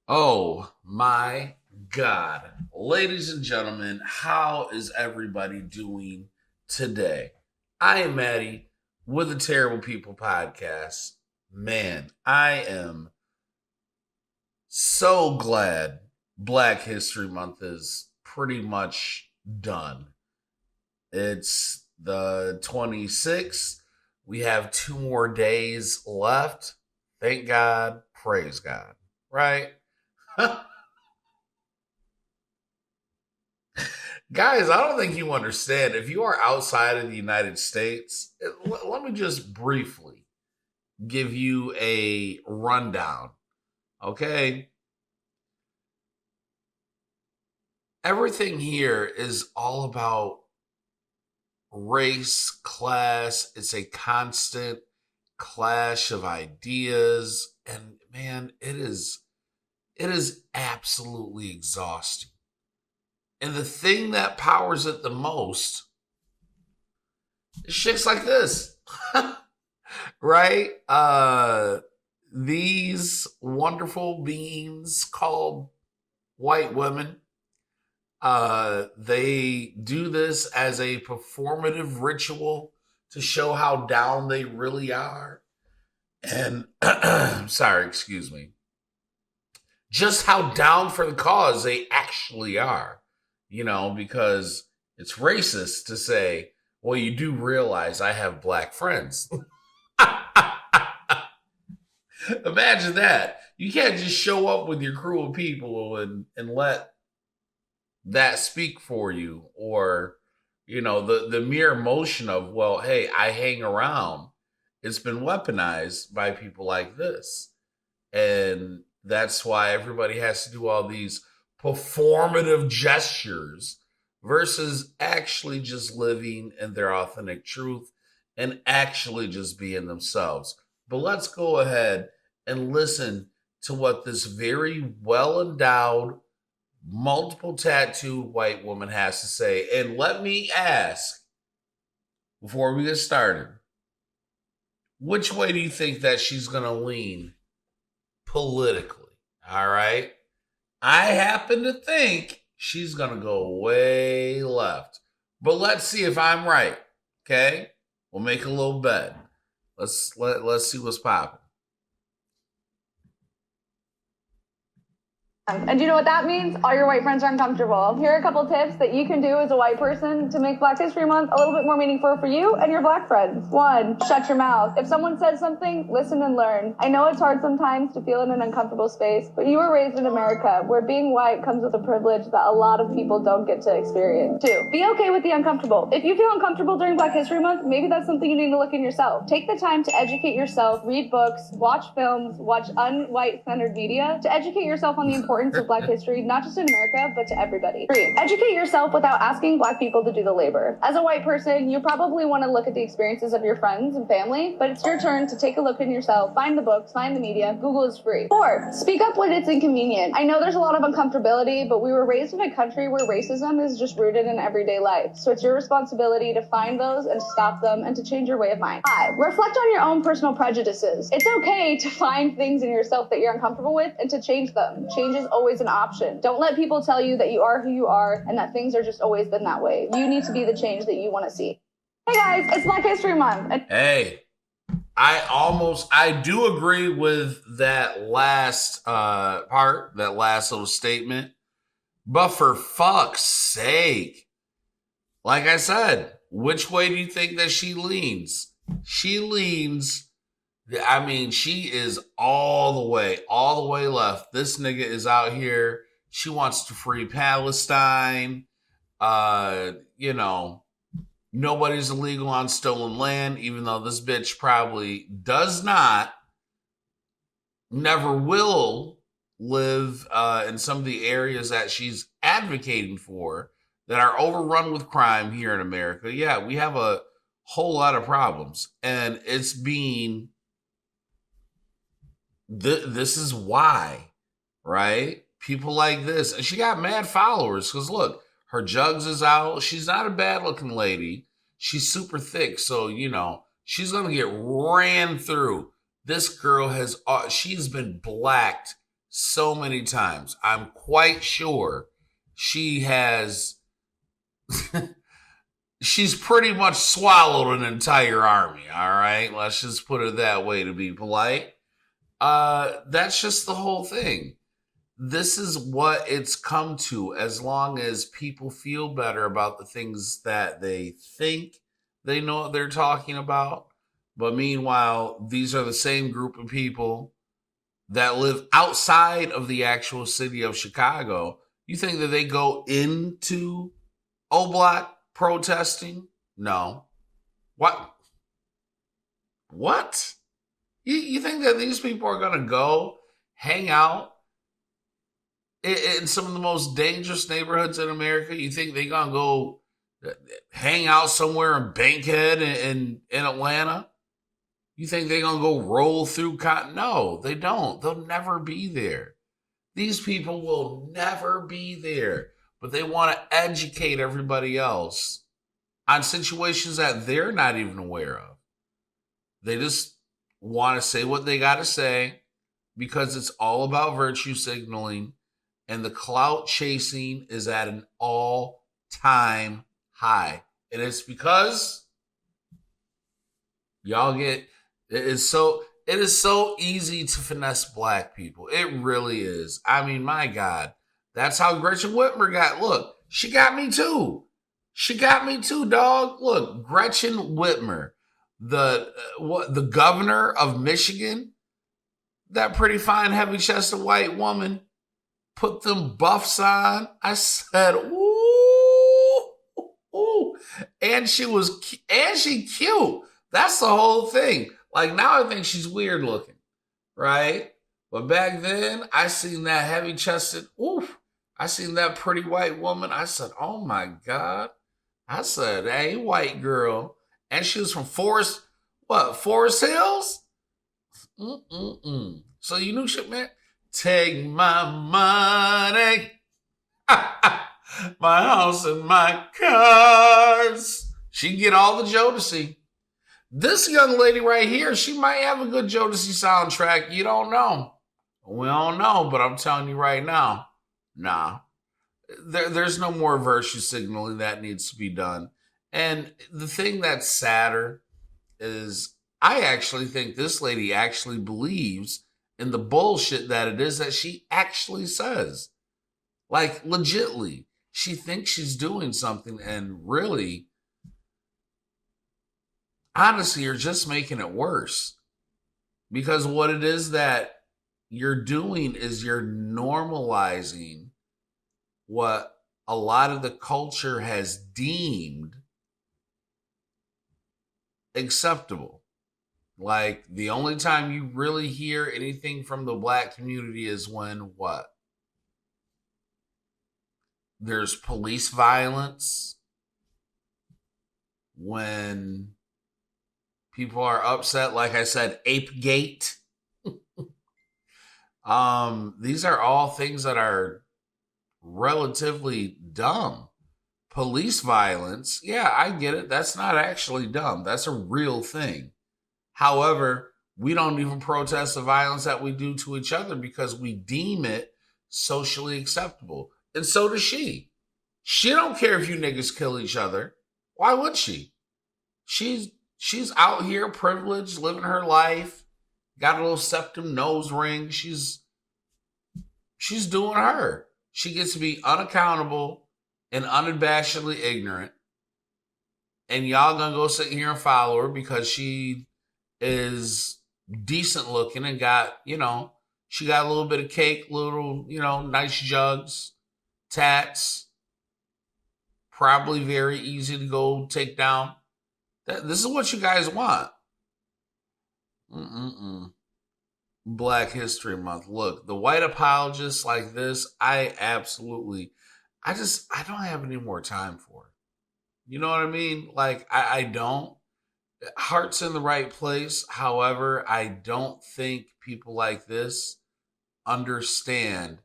Oh my God. Ladies and gentlemen, how is everybody doing today? I am Maddie with the Terrible People podcast. Man, I am so glad Black History Month is pretty much done. It's the 26th. We have 2 more days left. Thank God. Praise God. Right? Guys, I don't think you understand. If you are outside of the United States, let me just briefly give you a rundown. Okay. Everything here is all about race, class. It's a constant clash of ideas. And man, it is absolutely exhausting. And the thing that powers it the most is shit like this. Right? These wonderful beings called white women, they do this as a performative ritual to show how down they really are. And, sorry, excuse me, just how down for the cause they actually are, because it's racist to say, well, you do realize I have black friends. Imagine that. You can't just show up with your crew of people and let that speak for you, or the mere emotion of, well, hey, I hang around. It's been weaponized by people like this. And that's why everybody has to do all these performative gestures versus actually just living in their authentic truth and actually just being themselves. But let's go ahead and listen to what this very well endowed, multiple tattooed white woman has to say. And let me ask, before we get started, which way do you think that she's going to lean politically? All right. I happen to think she's going to go way left. But let's see if I'm right. Okay? We'll make a little bet. Let's see what's popping. And do you know what that means? All your white friends are uncomfortable. Here are a couple tips that you can do as a white person to make Black History Month a little bit more meaningful for you and your black friends. 1, shut your mouth. If someone says something, listen and learn. I know it's hard sometimes to feel in an uncomfortable space, but you were raised in America, where being white comes with a privilege that a lot of people don't get to experience. 2, be okay with the uncomfortable. If you feel uncomfortable during Black History Month, maybe that's something you need to look in yourself. Take the time to educate yourself, read books, watch films, watch un-white-centered media to educate yourself on the importance of Black history, not just in America, but to everybody. 3, educate yourself without asking Black people to do the labor. As a white person, you probably want to look at the experiences of your friends and family, but it's your turn to take a look in yourself, find the books, find the media. Google is free. 4, speak up when it's inconvenient. I know there's a lot of uncomfortability, but we were raised in a country where racism is just rooted in everyday life. So it's your responsibility to find those and to stop them and to change your way of mind. 5, reflect on your own personal prejudices. It's okay to find things in yourself that you're uncomfortable with and to change them. Change is always an option. Don't let people tell you that you are who you are and that things are just always been that way. You need to be the change that you want to see. Hey guys, it's Black History Month. Hey, I do agree with that last part, that last little statement. But for fuck's sake, like I said, which way do you think that she leans? She leans, I mean, she is all the way left. This nigga is out here. She wants to free Palestine. Uh, you know, Nobody's illegal on stolen land, even though this bitch probably does not, never will live in some of the areas that she's advocating for that are overrun with crime here in America. Yeah, we have a whole lot of problems. And it's being, this is why, right? People like this. And she got mad followers because look, her jugs is out. She's not a bad looking lady. She's super thick. So, she's going to get ran through. This girl she's been blacked so many times. I'm quite sure she has, she's pretty much swallowed an entire army. All right. Let's just put it that way to be polite. That's just the whole thing. This is what it's come to, as long as people feel better about the things that they think they know what they're talking about. But meanwhile, these are the same group of people that live outside of the actual city of Chicago. You think that they go into O Block protesting? No. What? What? You think that these people are going to go hang out in some of the most dangerous neighborhoods in America? You think they're going to go hang out somewhere in Bankhead in Atlanta? You think they're going to go roll through cotton? No, they don't. They'll never be there. These people will never be there. But they want to educate everybody else on situations that they're not even aware of. They just want to say what they got to say because it's all about virtue signaling, and the clout chasing is at an all-time high. And it's because y'all get... It is so easy to finesse black people. It really is. I mean, my God. That's how Gretchen Whitmer got. Look, she got me too. She got me too, dog. Look, Gretchen Whitmer, the governor of Michigan, that pretty fine, heavy-chested white woman, put them buffs on. I said, ooh, ooh. And she cute. That's the whole thing. Like, now I think she's weird looking, right? But back then, I seen that heavy-chested, oof. I seen that pretty white woman. I said, oh my God. I said, hey, white girl. And she was from Forest Hills? So you knew shit, man? Take my money, my house and my cars. She can get all the Jodeci. This young lady right here, she might have a good Jodeci soundtrack. You don't know. We don't know, but I'm telling you right now, nah. There's no more virtue signaling that needs to be done. And the thing that's sadder is I actually think this lady actually believes in the bullshit that it is that she actually says. Like, legitly. She thinks she's doing something, and really, honestly, you're just making it worse. Because what it is that you're doing is you're normalizing what a lot of the culture has deemed acceptable. Like, the only time you really hear anything from the black community is when what? There's police violence, when people are upset, like I said, Apegate. These are all things that are relatively dumb. Police violence, yeah, I get it. That's not actually dumb. That's a real thing. However, we don't even protest the violence that we do to each other because we deem it socially acceptable. And so does she. She don't care if you niggas kill each other. Why would she? She's out here privileged, living her life, got a little septum nose ring. She's doing her. She gets to be unaccountable and unabashedly ignorant. And y'all gonna go sit here and follow her because she is decent looking and got, she got a little bit of cake, little, nice jugs, tats, probably very easy to go take down. This is what you guys want. Black History Month. Look, the white apologists like this, I don't have any more time for it. You know what I mean? Like, I don't. Heart's in the right place. However, I don't think people like this understand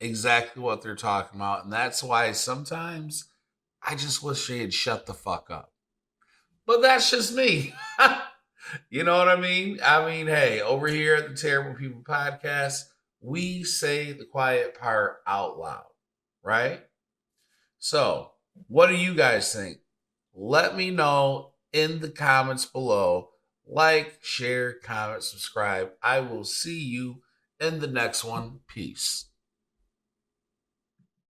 exactly what they're talking about. And that's why sometimes I just wish they had shut the fuck up. But that's just me. You know what I mean? I mean, hey, over here at the Terrible People Podcast, we say the quiet part out loud, right? So, what do you guys think? Let me know in the comments below. Like, share, comment, subscribe. I will see you in the next one. Peace.